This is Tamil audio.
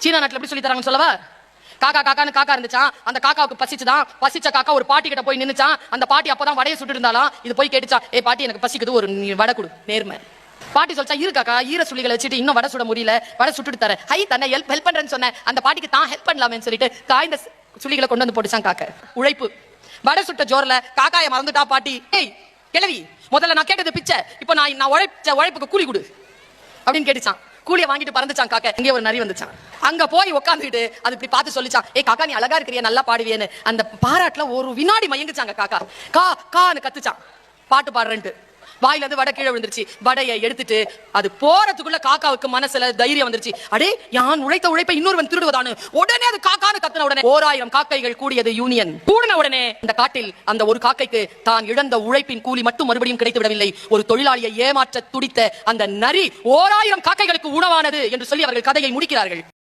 சீனா நாட்டுல எப்படி சொல்லி தராங்கன்னு சொல்லவா? காக்கா காக்கான்னு காக்கா இருந்துச்சான். அந்த காக்காவுக்கு பசிச்சுதான். பசிச்ச காக்கா ஒரு பாட்டி கிட்ட போய் நின்னுச்சான். அந்த பாட்டி அப்பதான் வடையை சுட்டு இருந்தாலும் இது போய் கேட்டுச்சான், ஏ பாட்டி எனக்கு பசிக்குது, ஒரு வடை கொடு. நேர்மை. பாட்டி சொல்லிச்சா, இரு காக்கா, ஈர சுள்ளிகளை வச்சுட்டு இன்னும் வடை சுட முடியல, வடை சுட்டுட்டு தர. ஹை, தன்னை ஹெல்ப் பண்றேன்னு சொன்ன அந்த பாட்டிக்கு தான் ஹெல்ப் பண்ணலாமேன்னு சொல்லிட்டு காய்ந்த சுள்ளிகளை கொண்டு வந்து போட்டுச்சான் காக்கா. உழைப்பு. வடை சுட்ட ஜோர்ல காக்காயை மறந்துட்டா பாட்டி. ஏய் கிழவி, முதல்ல நான் கேட்டது பிச்சை, இப்போ நான் உழைப்புக்கு கூலி கொடு அப்படின்னு கேட்டுச்சான். கூலியை வாங்கிட்டு பறந்துச்சான் காக்கா. இங்கே ஒரு நரி வந்துச்சான். அங்க போய் உட்காந்துட்டு அது இப்படி பார்த்து சொல்லிச்சான், ஏ காக்கா, நீ அழகா இருக்கிறியா, நல்லா பாடுவியன்னு. அந்த பாராட்டுல ஒரு வினாடி மயங்குச்சாங்க காக்கா. கா கான்னு கத்துச்சான் பாட்டு பாடுறேன்ட்டு. வாயில இருந்து வடை கீழே விழுந்துருச்சு. வடையை எடுத்துட்டு அது போறதுக்குள்ள காக்காவுக்கு மனசுல தைரியம் வந்துருச்சு. அடே, யான் உழைத்த உழைப்பை இன்னொருவன் திருடுவதானு. உடனே அது காக்கான்னு கத்துன உடனே 1000 காக்கைகள் கூடியது யூனியன். கூடின உடனே இந்த காட்டில் அந்த ஒரு காக்கைக்கு தான் இழந்த உழைப்பின் கூலி மட்டும் மறுபடியும் கிடைத்து விடவில்லை, ஒரு தொழிலாளியை ஏமாற்ற துடித்த அந்த நரி 1000 காக்கைகளுக்கு உணவானது என்று சொல்லி அவர்கள் கதையை முடிக்கிறார்கள்.